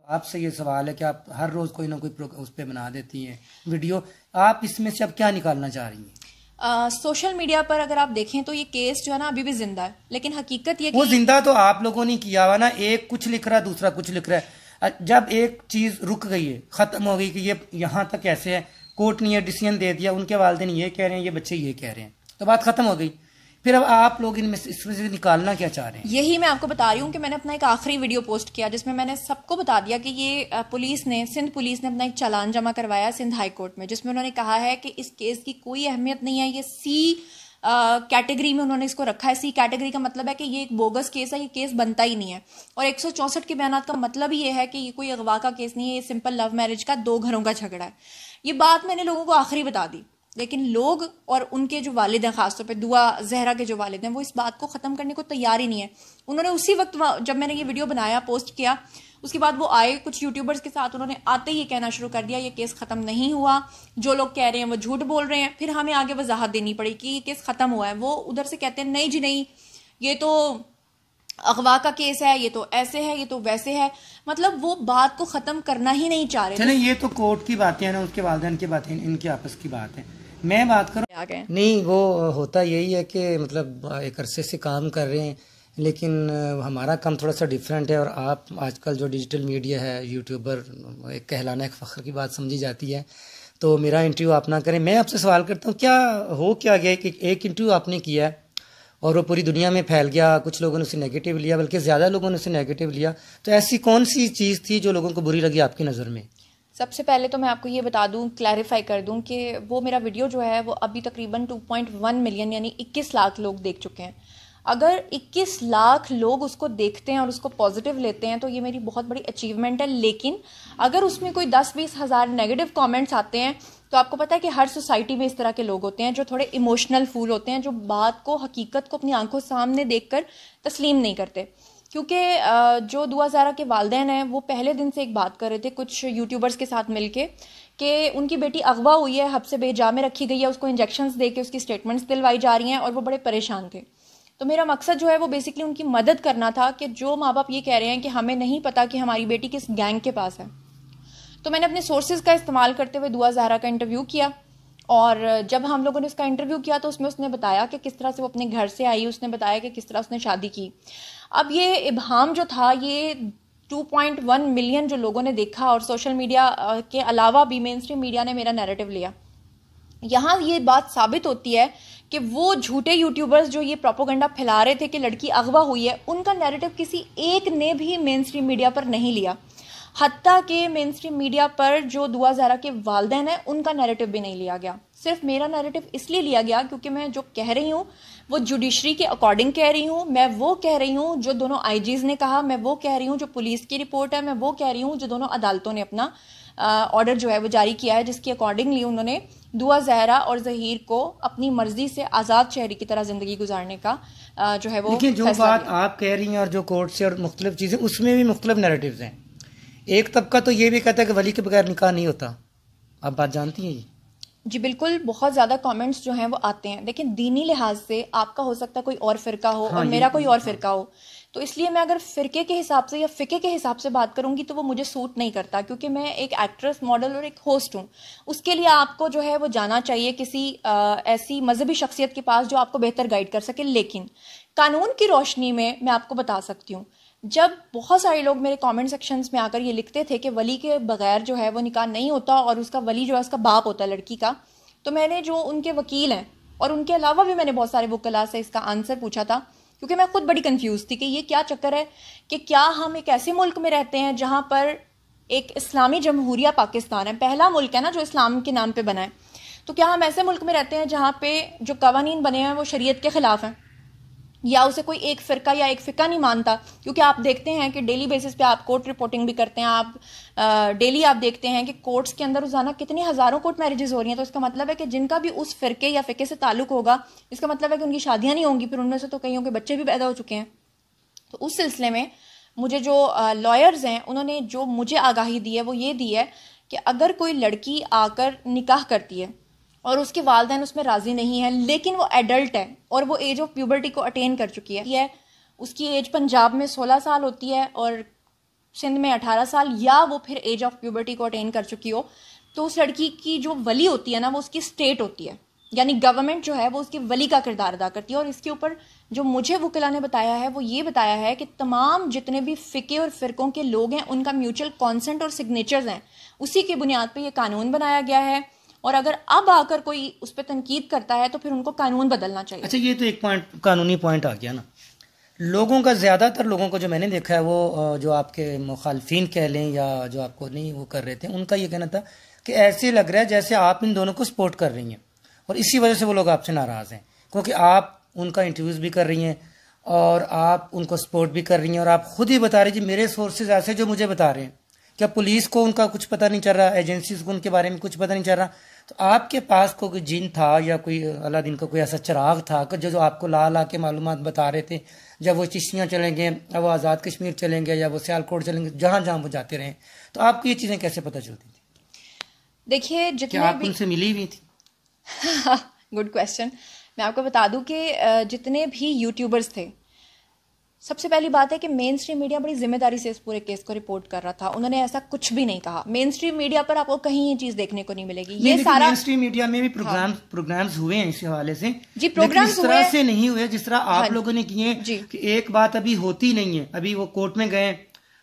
آپ سے یہ سوال ہے کہ آپ ہر روز کوئی نہ کوئی اس پہ بنا دیتی ہیں ویڈیو، آپ اس میں سے اب کیا نکالنا چاہ رہی ہیں؟ سوشل میڈیا پر اگر آپ دیکھیں تو یہ کیس جو ہے نا ابھی بھی زندہ ہے، لیکن حقیقت یہ وہ زندہ تو آپ لوگوں نے کیا ہوا نا، ایک کچھ لکھ رہا ہے دوسرا کچھ لکھ رہا ہے. جب ایک چیز رک گئی ہے، ختم ہو گئی کہ یہ یہاں تک ایسے ہے، کورٹ نے یہ ڈیسیژن دے دیا، ان کے والدین یہ کہہ رہے ہیں، یہ بچے یہ کہہ رہے ہیں، تو بات ختم ہو گئی. پھر اب آپ لوگ اس میں سے نکالنا کیا چاہ رہے ہیں؟ یہی میں آپ کو بتا رہی ہوں کہ میں نے اپنا ایک آخری ویڈیو پوسٹ کیا جس میں میں نے سب کو بتا دیا کہ یہ پولیس نے، سندھ پولیس نے اپنا ایک چالان جمع کروایا سندھ ہائی کورٹ میں، جس میں انہوں نے کہا ہے کہ اس کیس کی کوئی اہمیت نہیں ہے، یہ سی کیٹیگری میں انہوں نے اس کو رکھا ہے. سی کیٹیگری کا مطلب ہے کہ یہ ایک بوگس کیس ہے، یہ کیس بنتا ہی نہیں ہے. اور 164 کے بیانات کا مطلب یہ ہے کہ یہ کوئی اغوا کا کیس نہیں ہے، یہ سمپل لو میرج کا 2 گھروں کا جھگڑا ہے. یہ بات میں نے لوگوں کو آخری بتا دی، لیکن لوگ اور ان کے جو والد ہیں، خاص طور پہ دعا زہرا کے جو والد ہیں، وہ اس بات کو ختم کرنے کو تیار ہی نہیں ہے. انہوں نے اسی وقت جب میں نے یہ ویڈیو بنایا، پوسٹ کیا، اس کے بعد وہ آئے کچھ یوٹیوبرز کے ساتھ، انہوں نے آتے ہی یہ کہنا شروع کر دیا یہ کیس ختم نہیں ہوا، جو لوگ کہہ رہے ہیں وہ جھوٹ بول رہے ہیں. پھر ہمیں آگے وضاحت دینی پڑی کہ یہ کیس ختم ہوا ہے. وہ ادھر سے کہتے ہیں نہیں جی نہیں، یہ تو اغوا کا کیس ہے، یہ تو ایسے ہے، یہ تو ویسے ہے. مطلب وہ بات کو ختم کرنا ہی نہیں چاہ رہے. چلیں یہ تو کورٹ کی باتیں ہیں نا، اس کے والدین کی باتیں، ان کی آپس کی بات ہے. میں بات کروں نہیں، وہ ہوتا یہی ہے کہ مطلب ایک عرصے سے کام کر رہے ہیں، لیکن ہمارا کام تھوڑا سا ڈیفرنٹ ہے. اور آپ آج کل جو ڈیجیٹل میڈیا ہے، یوٹیوبر ایک کہلانا ایک فخر کی بات سمجھی جاتی ہے، تو میرا انٹرویو آپ نہ کریں. میں آپ سے سوال کرتا ہوں، کیا ہو کیا گیا کہ ایک انٹرویو آپ نے کیا ہے اور وہ پوری دنیا میں پھیل گیا، کچھ لوگوں نے اسے نیگیٹو لیا، بلکہ زیادہ لوگوں نے اسے نیگیٹو لیا، تو ایسی کون سی چیز تھی جو لوگوں کو بری لگی آپ کی نظر میں؟ سب سے پہلے تو میں آپ کو یہ بتا دوں، کلیریفائی کر دوں کہ وہ میرا ویڈیو جو ہے وہ ابھی تقریباً 2.1 ملین یعنی 21 لاکھ لوگ دیکھ چکے ہیں. اگر 21 لاکھ لوگ اس کو دیکھتے ہیں اور اس کو پازیٹیو لیتے ہیں تو یہ میری بہت بڑی اچیومنٹ ہے. لیکن اگر اس میں کوئی 10-20 ہزار نیگیٹو کامنٹس آتے ہیں تو آپ کو پتہ ہے کہ ہر سوسائٹی میں اس طرح کے لوگ ہوتے ہیں جو تھوڑے ایموشنل فول ہوتے ہیں، جو بات کو، حقیقت کو اپنی آنکھوں سامنے دیکھ کر تسلیم نہیں کرتے. کیونکہ جو دعا زہرا کے والدین ہیں وہ پہلے دن سے ایک بات کر رہے تھے کچھ یوٹیوبرز کے ساتھ مل کے کہ ان کی بیٹی اغوا ہوئی ہے، حب سے بے جا میں رکھی گئی ہے، اس کو انجیکشنز دے کے اس کی سٹیٹمنٹس دلوائی جا رہی ہیں، اور وہ بڑے پریشان تھے. تو میرا مقصد جو ہے وہ بیسکلی ان کی مدد کرنا تھا کہ جو ماں باپ یہ کہہ رہے ہیں کہ ہمیں نہیں پتا کہ ہماری بیٹی کس گینگ کے پاس ہے. تو میں نے اپنے سورسز کا استعمال کرتے ہوئے دعا زہرا کا انٹرویو کیا، اور جب ہم لوگوں نے اس کا انٹرویو کیا تو اس میں اس نے بتایا کہ کس طرح سے وہ اپنے گھر سے آئی، اس نے بتایا کہ کس طرح اس نے شادی کی. اب یہ ابہام جو تھا، یہ 2.1 ملین جو لوگوں نے دیکھا، اور سوشل میڈیا کے علاوہ بھی مین اسٹریم میڈیا نے میرا نیریٹو لیا. یہاں یہ بات ثابت ہوتی ہے کہ وہ جھوٹے یوٹیوبرز جو یہ پروپیگنڈا پھیلا رہے تھے کہ لڑکی اغوا ہوئی ہے، ان کا نیریٹو کسی ایک نے بھی مین اسٹریم میڈیا پر نہیں لیا. حتیٰ کہ مین اسٹریم میڈیا پر جو دعا زہرا کے والدین ہیں ان کا نیریٹو بھی نہیں لیا گیا. صرف میرا نیریٹو اس لیے لیا گیا کیونکہ میں جو کہہ رہی ہوں وہ جوڈیشری کے اکارڈنگ کہہ رہی ہوں. میں وہ کہہ رہی ہوں جو دونوں آئی جیز نے کہا، میں وہ کہہ رہی ہوں جو پولیس کی رپورٹ ہے، میں وہ کہہ رہی ہوں جو دونوں عدالتوں نے اپنا آرڈر جو ہے وہ جاری کیا ہے، جس کی اکارڈنگلی انہوں نے دعا زہرا اور ظہیر کو اپنی مرضی سے آزاد شہری کی طرح زندگی گزارنے کا جو ہے وہ. لیکن جو بات آپ کہہ رہی ہیں اور جو کورٹ سے اور مختلف چیزیں، اس میں بھی مختلف نیریٹیوز ہیں. ایک طبقہ تو یہ بھی کہتا ہے کہ ولی کے بغیر نکاح نہیں ہوتا. آپ بات جانتی ہیں؟ جی بالکل، بہت زیادہ کامنٹس جو ہیں وہ آتے ہیں. لیکن دینی لحاظ سے آپ کا ہو سکتا ہے کوئی اور فرقہ ہو اور میرا کوئی اور فرقہ ہو، تو اس لیے میں اگر فرقے کے حساب سے یا فقہ کے حساب سے بات کروں گی تو وہ مجھے سوٹ نہیں کرتا، کیونکہ میں ایک ایکٹریس، ماڈل اور ایک ہوسٹ ہوں. اس کے لیے آپ کو جو ہے وہ جانا چاہیے کسی ایسی مذہبی شخصیت کے پاس جو آپ کو بہتر گائیڈ کر سکے. لیکن قانون کی روشنی میں آپ کو بتا سکتی ہوں، جب بہت سارے لوگ میرے کامنٹ سیکشنز میں آ کر یہ لکھتے تھے کہ ولی کے بغیر جو ہے وہ نکاح نہیں ہوتا اور اس کا ولی جو ہے اس کا باپ ہوتا ہے لڑکی کا، تو میں نے جو ان کے وکیل ہیں اور ان کے علاوہ بھی میں نے بہت سارے وکلاء سے اس کا آنسر پوچھا تھا، کیونکہ میں خود بڑی کنفیوز تھی کہ یہ کیا چکر ہے کہ کیا ہم ایک ایسے ملک میں رہتے ہیں جہاں پر ایک اسلامی جمہوریہ پاکستان ہے، پہلا ملک ہے نا جو اسلام کے نام پہ بنا ہے، تو کیا ہم ایسے ملک میں رہتے ہیں جہاں پہ جو قوانین بنے ہیں وہ شریعت کے خلاف ہیں، یا اسے کوئی ایک فرقہ یا ایک فقہ نہیں مانتا؟ کیونکہ آپ دیکھتے ہیں کہ ڈیلی بیسس پہ آپ کورٹ رپورٹنگ بھی کرتے ہیں، آپ ڈیلی آپ دیکھتے ہیں کہ کورٹس کے اندر روزانہ کتنی ہزاروں کورٹ میرجز ہو رہی ہیں. تو اس کا مطلب ہے کہ جن کا بھی اس فرقے یا فقہ سے تعلق ہوگا، اس کا مطلب ہے کہ ان کی شادیاں نہیں ہوں گی، پھر ان میں سے تو کئیوں کے بچے بھی پیدا ہو چکے ہیں. تو اس سلسلے میں مجھے جو لائرز ہیں انہوں نے جو مجھے آگاہی دی ہے وہ یہ دی ہے کہ اگر کوئی لڑکی آ کر نکاح کرتی ہے اور اس کے والدین اس میں راضی نہیں ہیں، لیکن وہ ایڈلٹ ہے اور وہ ایج آف پیوبرٹی کو اٹین کر چکی ہے، اس کی ایج پنجاب میں 16 سال ہوتی ہے اور سندھ میں 18 سال یا وہ پھر ایج آف پیوبرٹی کو اٹین کر چکی ہو, تو اس لڑکی کی جو ولی ہوتی ہے نا وہ اس کی اسٹیٹ ہوتی ہے, یعنی گورنمنٹ جو ہے وہ اس کی ولی کا کردار ادا کرتی ہے. اور اس کے اوپر جو مجھے وکلا نے بتایا ہے وہ یہ بتایا ہے کہ تمام جتنے بھی فقے اور فرقوں کے لوگ ہیں ان کا میوچل کانسنٹ اور سگنیچرز ہیں, اسی کی بنیاد پہ یہ قانون بنایا گیا ہے. اور اگر اب آ کر کوئی اس پہ تنقید کرتا ہے تو پھر ان کو قانون بدلنا چاہیے. اچھا, یہ تو ایک پوائنٹ قانونی پوائنٹ آ گیا نا. لوگوں کا زیادہ تر لوگوں کو جو میں نے دیکھا ہے وہ جو آپ کے مخالفین کہہ لیں یا جو آپ کو نہیں وہ کر رہے تھے, ان کا یہ کہنا تھا کہ ایسے لگ رہا ہے جیسے آپ ان دونوں کو سپورٹ کر رہی ہیں, اور اسی وجہ سے وہ لوگ آپ سے ناراض ہیں, کیونکہ آپ ان کا انٹرویوز بھی کر رہی ہیں اور آپ ان کو سپورٹ بھی کر رہی ہیں, اور آپ خود ہی بتا رہی جی میرے سورسز ایسے جو مجھے بتا رہے ہیں. کیا پولیس کو ان کا کچھ پتہ نہیں چل رہا, ایجنسیز کو ان کے بارے میں کچھ پتہ نہیں چل رہا؟ تو آپ کے پاس کوئی جن تھا یا کوئی اللہ دین کا کوئی ایسا چراغ تھا کہ جو آپ کو لا کے معلومات بتا رہے تھے, جب وہ چشتیاں چلیں گے, اب وہ آزاد کشمیر چلیں گے یا وہ سیالکوٹ چلیں گے, جہاں جہاں وہ جاتے رہیں, تو آپ کو یہ چیزیں کیسے پتہ چلتی تھی؟ دیکھیے کیا آپ ان سے ملی ہوئی تھی؟ Good question. میں آپ کو بتا دوں کہ جتنے بھی یوٹیوبرز تھے, سب سے پہلی بات ہے کہ مین اسٹریم میڈیا بڑی ذمہ داری سے اس پورے کیس کو رپورٹ کر رہا تھا. انہوں نے ایسا کچھ بھی نہیں کہا. مین اسٹریم میڈیا پر آپ کو کہیں یہ چیز دیکھنے کو نہیں ملے گی. یہ سارا مین اسٹریم میڈیا میں بھی پروگرامز ہوئے ہیں اس حوالے سے, جی پروگرامز اس طرح سے نہیں ہوئے جس طرح آپ لوگوں نے کیے کہ ایک بات ابھی ہوتی نہیں ہے, ابھی وہ کورٹ میں گئے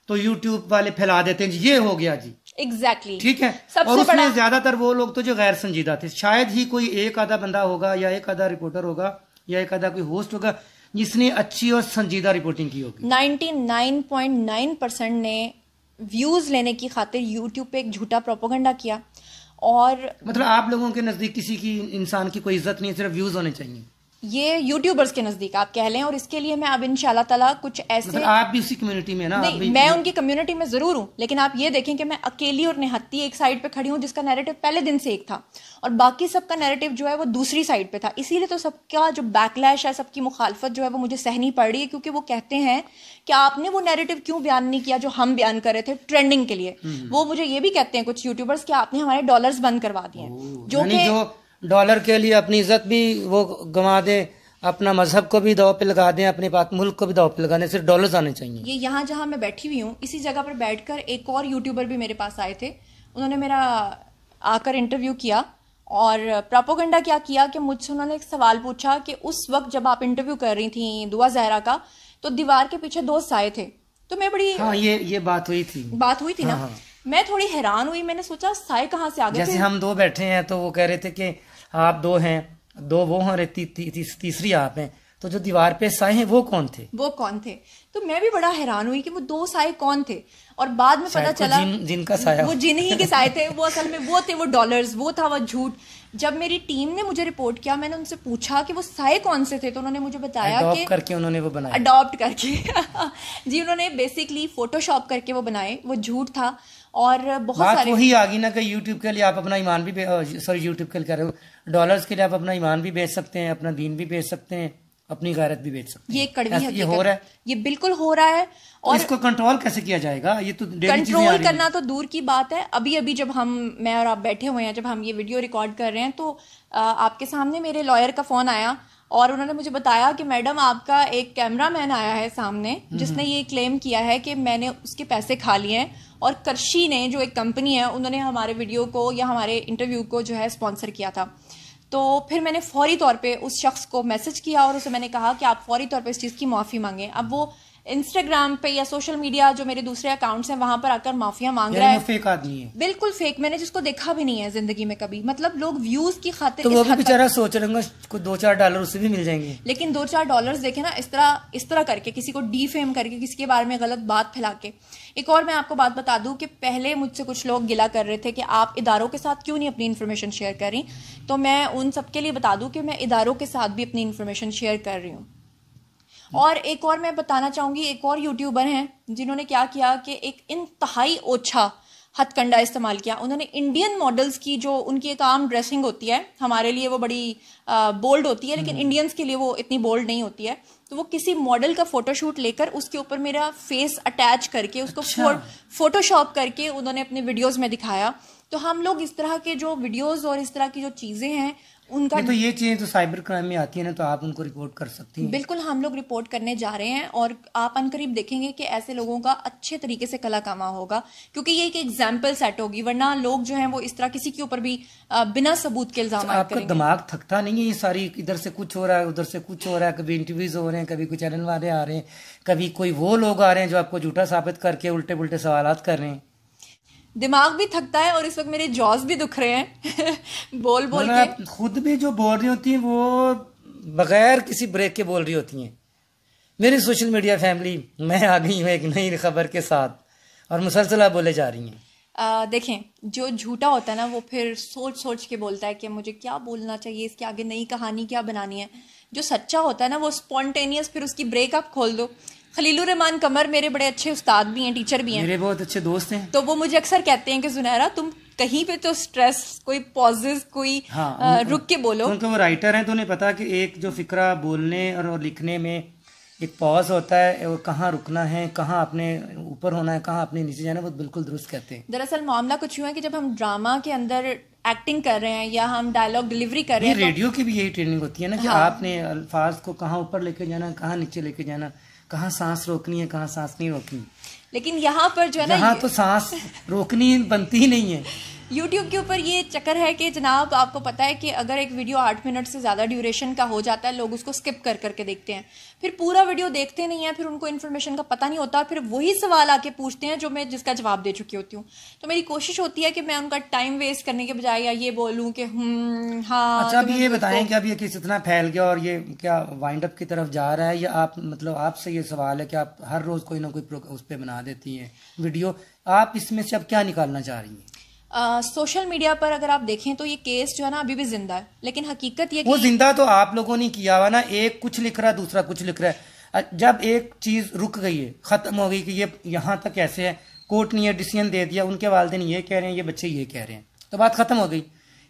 تو یوٹیوب والے پھیلا دیتے ہیں جی یہ ہو گیا جی, ایگزیکٹلی, ٹھیک ہے. اور اس میں زیادہ تر وہ لوگ تو جو غیر سنجیدہ تھے, شاید ہی کوئی ایک آدھا بندہ ہوگا یا ایک آدھا رپورٹر ہوگا یا ایک آدھا کوئی ہوسٹ ہوگا جس نے اچھی اور سنجیدہ رپورٹنگ کی ہوگی. 99.9% نے ویوز لینے کی خاطر یوٹیوب پہ ایک جھوٹا پروپیگنڈا کیا. اور مطلب آپ لوگوں کے نزدیک کسی کی انسان کی کوئی عزت نہیں, صرف ویوز ہونے چاہیے, یہ یوٹیوبرز کے نزدیک آپ کہہ لیں. اور اس کے لیے میں اب انشاءاللہ تعالیٰ کچھ ایسے, مطلب آپ بھی اسی کمیونٹی میں نا؟ نہیں, میں ان کی کمیونٹی میں ضرور ہوں, لیکن آپ یہ دیکھیں کہ میں اکیلی اور نہتی ایک سائڈ پہ کھڑی ہوں جس کا نیریٹو پہلے دن سے ایک تھا, اور باقی سب کا نیریٹو جو ہے وہ دوسری سائڈ پہ تھا. اسی لیے تو سب کا جو بیک لیش ہے, سب کی مخالفت جو ہے وہ مجھے سہنی پڑ رہی ہے, کیونکہ وہ کہتے ہیں کہ آپ نے وہ نیریٹو کیوں بیان نہیں کیا جو ہم بیان کر رہے تھے ٹرینڈنگ کے لیے. وہ مجھے یہ بھی کہتے ہیں کچھ یوٹیوبرز کہ آپ نے ہمارے ڈالرز بند کروا دیے ہیں, جو کہ ڈالر کے لیے اپنی عزت بھی وہ گنوا دیں, اپنا مذہب کو بھی داؤ پہ لگا دیں, اپنے پاک ملک کو بھی داؤ پہ لگا دیں, صرف ڈالرز آنے چاہیے. یہ یہاں جہاں میں بیٹھی ہوئی ہوں اسی جگہ پر بیٹھ کر ایک اور یوٹیوبر بھی میرے پاس آئے تھے. انہوں نے میرا آ کر انٹرویو کیا اور پروپیگنڈا کیا کیا کہ مجھ سے انہوں نے ایک سوال پوچھا کہ اس وقت جب آپ انٹرویو کر رہی تھیں دعا زہرا کا, تو دیوار کے پیچھے 2 سائے تھے. تو میں بڑی یہ بات ہوئی تھی نا, میں تھوڑی حیران ہوئی. میں نے سوچا سائے کہاں سے آ گئے؟ جیسے ہم 2 بیٹھے ہیں تو وہ کہہ رہے تھے کہ آپ 2 ہیں, 2 وہ ہیں, تیسری آپ ہیں, تو جو دیوار پہ سائے ہیں وہ کون تھے؟ تو میں بھی بڑا حیران ہوئی کہ وہ 2 سائے کون تھے. اور بعد میں پتا چلا جن کا سایہ, وہ جن ہی کے سائے تھے. وہ اصل میں وہ تھے وہ ڈالرز, وہ تھا وہ جھوٹ. جب میری ٹیم نے مجھے رپورٹ کیا, میں نے ان سے پوچھا کہ وہ سائے کون سے تھے, تو انہوں نے مجھے بتایا کہ اڈاپٹ کر کے انہوں نے وہ بنائے. اڈاپٹ کر کے جی, انہوں نے بیسکلی فوٹو شاپ کر کے وہ بنائے. وہ جھوٹ تھا. اور بہت سارے وہی آ گئی نا کہ یوٹیوب کے لیے آپ اپنا ایمان بھی یوٹیوب کے لیے کہہ رہے ہو, ڈالرز کے لیے آپ اپنا ایمان بھی بیچ سکتے ہیں, اپنا دین بھی بیچ سکتے ہیں, اپنی غیرت بھی بیچ سکتے ہیں. یہ ایک کڑوی حقیقت, یہ ہو رہا ہے, یہ بالکل ہو رہا ہے. اور اس کو کنٹرول کیسے کیا جائے گا؟ یہ تو کنٹرول کرنا تو دور کی بات ہے. ابھی جب میں اور آپ بیٹھے ہوئے ہیں, جب ہم یہ ویڈیو ریکارڈ کر رہے ہیں, تو آپ کے سامنے میرے لائر کا فون آیا اور انہوں نے مجھے بتایا کہ میڈم آپ کا ایک کیمرہ مین آیا ہے سامنے جس نے یہ کلیم کیا ہے کہ میں نے اس کے پیسے کھا لیے ہیں, اور کرشی نے جو ایک کمپنی ہے انہوں نے ہمارے ویڈیو کو یا ہمارے انٹرویو کو جو ہے اسپانسر کیا تھا. تو پھر میں نے فوری طور پہ اس شخص کو میسج کیا اور اسے میں نے کہا کہ آپ فوری طور پہ اس چیز کی معافی مانگیں. اب وہ انسٹاگرام پہ یا سوشل میڈیا جو میرے دوسرے اکاؤنٹس ہیں وہاں پر آ کر معافیاں مانگ رہا ہے. فیک آدمی ہے, بالکل فیک. میں نے جس کو دیکھا بھی نہیں ہے زندگی میں کبھی. مطلب لوگ ویوز کی خاطر, تو وہ بھی بیچارہ سوچ رہے ہیں کوئی $2-4 اسے بھی مل جائیں گے, لیکن $2-4 دیکھیں نا, اس طرح کر کے کسی کو ڈی فیم کر کے, کسی کے بارے میں غلط بات پھیلا کے. ایک اور میں آپ کو بات بتا دوں کہ پہلے مجھ سے کچھ لوگ گلا کر رہے تھے کہ آپ اداروں کے ساتھ کیوں نہیں اپنی انفارمیشن شیئر کر رہی. تو میں ان سب کے لیے بتا دوں کہ میں اداروں کے ساتھ بھی اپنی انفارمیشن شیئر کر رہی ہوں. اور ایک اور میں بتانا چاہوں گی, ایک اور یوٹیوبر ہیں جنہوں نے کیا کیا کہ ایک انتہائی اوچھا ہتھ کنڈا استعمال کیا. انہوں نے انڈین ماڈلز کی جو ان کی ایک عام ڈریسنگ ہوتی ہے, ہمارے لیے وہ بڑی بولڈ ہوتی ہے لیکن انڈینس کے لیے وہ اتنی بولڈ نہیں ہوتی ہے, تو وہ کسی ماڈل کا فوٹو شوٹ لے کر اس کے اوپر میرا فیس اٹیچ کر کے اس کو فوٹو شاپ کر کے انہوں نے اپنے ویڈیوز میں دکھایا. تو ہم لوگ اس طرح کے جو ویڈیوز اور اس طرح کی جو چیزیں ہیں ان کا تو یہ چیزیں تو سائبر کرائم میں آتی ہیں نا، تو آپ ان کو رپورٹ کر سکتی ہیں. بالکل ہم لوگ رپورٹ کرنے جا رہے ہیں، اور آپ عنقریب دیکھیں گے کہ ایسے لوگوں کا اچھے طریقے سے کلا کما ہوگا، کیونکہ یہ ایک ایگزامپل سیٹ ہوگی، ورنہ لوگ جو ہیں وہ اس طرح کسی کے اوپر بھی بنا ثبوت کے الزامات کریں گے. آپ کا دماغ تھکتا نہیں ہے؟ یہ ساری ادھر سے کچھ ہو رہا ہے، ادھر سے کچھ ہو رہا ہے، کبھی انٹرویوز ہو رہے ہیں، کبھی کوئی چینل والے آ رہے ہیں، کبھی کوئی وہ لوگ آ رہے ہیں جو آپ کو جھوٹا ثابت کر کے الٹے پلٹے سوالات کر رہے ہیں. دماغ بھی تھکتا ہے، اور اس وقت میرے جوز بھی دکھ رہے ہیں بول بول کے. خود بھی جو بول رہی ہوتی ہیں وہ بغیر کسی بریک کے بول رہی ہوتی ہیں. میری سوشل میڈیا فیملی، میں آ گئی ہوں ایک نئی خبر کے ساتھ، اور مسلسل آپ بولے جا رہی ہیں. دیکھیں، جو جھوٹا ہوتا ہے نا وہ پھر سوچ سوچ کے بولتا ہے کہ مجھے کیا بولنا چاہیے، اس کے آگے نئی کہانی کیا بنانی ہے. جو سچا ہوتا ہے نا وہ اسپونٹینیس، پھر اس کی بریک آپ کھول دو. خلیل الرحمان قمر میرے بڑے اچھے استاد بھی ہیں، ٹیچر بھی ہیں، میرے بہت اچھے دوست ہیں. تو وہ مجھے اکثر کہتے ہیں کہ زنیرہ تم کہیں پہ تو سٹریس، کوئی پازز، کوئی رک کے بولو. کیونکہ وہ رائٹر ہیں تو انہیں پتا کہ ایک جو فکرہ بولنے اور لکھنے میں ایک پاز ہوتا ہے، وہ کہاں رکنا ہے، کہاں اپنے اوپر ہونا ہے، کہاں اپنے نیچے جانا ہے، وہ بالکل درست کہتے ہیں. دراصل معاملہ کچھ یوں ہے کہ جب ہم ڈرامہ کے اندر ایکٹنگ کر رہے ہیں یا ہم ڈائلاگ ڈلیوری کر رہے ہیں، ریڈیو کی بھی یہی ٹریننگ ہوتی ہے نا کہ آپ نے الفاظ کو کہاں اوپر لے کے جانا، کہاں نیچے لے کے جانا، کہاں سانس روکنی ہے، کہاں سانس نہیں روکنی. لیکن یہاں پر جو ہے نا، یہاں تو سانس روکنی بنتی ہی نہیں ہے. یوٹیوب کے اوپر یہ چکر ہے کہ جناب آپ کو پتا ہے کہ اگر ایک ویڈیو 8 منٹ سے زیادہ ڈیوریشن کا ہو جاتا ہے، لوگ اس کو سکپ کر کر کے دیکھتے ہیں، پھر پورا ویڈیو دیکھتے نہیں ہیں، پھر ان کو انفارمیشن کا پتہ نہیں ہوتا، پھر وہی سوال آ کے پوچھتے ہیں جو میں جس کا جواب دے چکی ہوتی ہوں. تو میری کوشش ہوتی ہے کہ میں ان کا ٹائم ویسٹ کرنے کے بجائے یا یہ بولوں کہ ہاں. اچھا، اب یہ بتائیں کہ اب یہ کس اتنا پھیل گیا اور یہ کیا وائنڈ اپ کی طرف جا رہا ہے، یا آپ مطلب آپ سے یہ سوال ہے کہ آپ ہر روز کوئی نہ کوئی اس پہ بنا دیتی ہیں ویڈیو، آپ اس میں سے اب کیا نکالنا چاہ رہی ہیں؟ سوشل میڈیا پر اگر آپ دیکھیں تو یہ کیس جو ہے نا ابھی بھی زندہ ہے، لیکن حقیقت یہ وہ زندہ تو آپ لوگوں نے کیا ہوا نا، ایک کچھ لکھ رہا ہے، دوسرا کچھ لکھ رہا ہے. جب ایک چیز رک گئی ہے، ختم ہو گئی کہ یہ یہاں تک ایسے ہے، کورٹ نے یہ ڈیسیژن دے دیا، ان کے والدین یہ کہہ رہے ہیں، یہ بچے یہ کہہ رہے ہیں، تو بات ختم ہو گئی.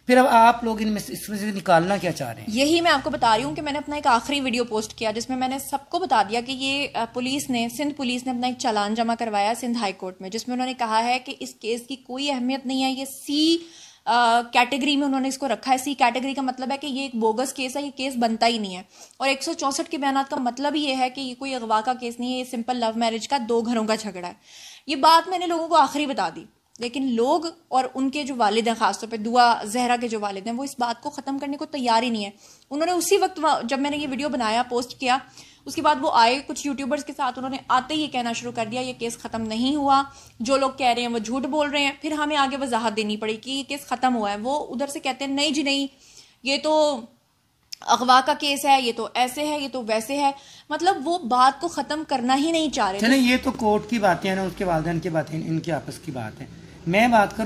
پھر اب آپ لوگ اس میں سے نکالنا کیا چاہ رہے ہیں؟ یہی میں آپ کو بتا رہی ہوں کہ میں نے اپنا ایک آخری ویڈیو پوسٹ کیا جس میں نے سب کو بتا دیا کہ یہ پولیس نے، سندھ پولیس نے اپنا ایک چالان جمع کروایا سندھ ہائی کورٹ میں، جس میں انہوں نے کہا ہے کہ اس کیس کی کوئی اہمیت نہیں ہے، یہ سی کیٹیگری میں انہوں نے اس کو رکھا ہے. سی کیٹیگری کا مطلب ہے کہ یہ ایک بوگس کیس ہے، یہ کیس بنتا ہی نہیں ہے. اور 164 کے بیانات کا مطلب یہ ہے کہ یہ کوئی اغوا کا کیس نہیں ہے، یہ سمپل لو میرج کا 2 گھروں کا جھگڑا ہے. یہ بات میں نے لوگوں کو آخری بتا دی، لیکن لوگ اور ان کے جو والد ہیں، خاص طور پہ دعا زہرا کے جو والد ہیں، وہ اس بات کو ختم کرنے کو تیار ہی نہیں ہے. انہوں نے اسی وقت جب میں نے یہ ویڈیو بنایا، پوسٹ کیا، اس کے بعد وہ آئے کچھ یوٹیوبرز کے ساتھ، انہوں نے آتے ہی یہ کہنا شروع کر دیا یہ کیس ختم نہیں ہوا، جو لوگ کہہ رہے ہیں وہ جھوٹ بول رہے ہیں. پھر ہمیں آگے وضاحت دینی پڑی کہ یہ کیس ختم ہوا ہے. وہ ادھر سے کہتے ہیں نہیں جی نہیں، یہ تو اغوا کا کیس ہے، یہ تو ایسے ہے، یہ تو ویسے ہے. مطلب وہ بات کو ختم کرنا ہی نہیں چاہ رہے. چلیں، یہ تو کورٹ کی باتیں ہیں نا، اس کے والدین کی باتیں، ان کی آپس کی بات ہے. میں بات کروں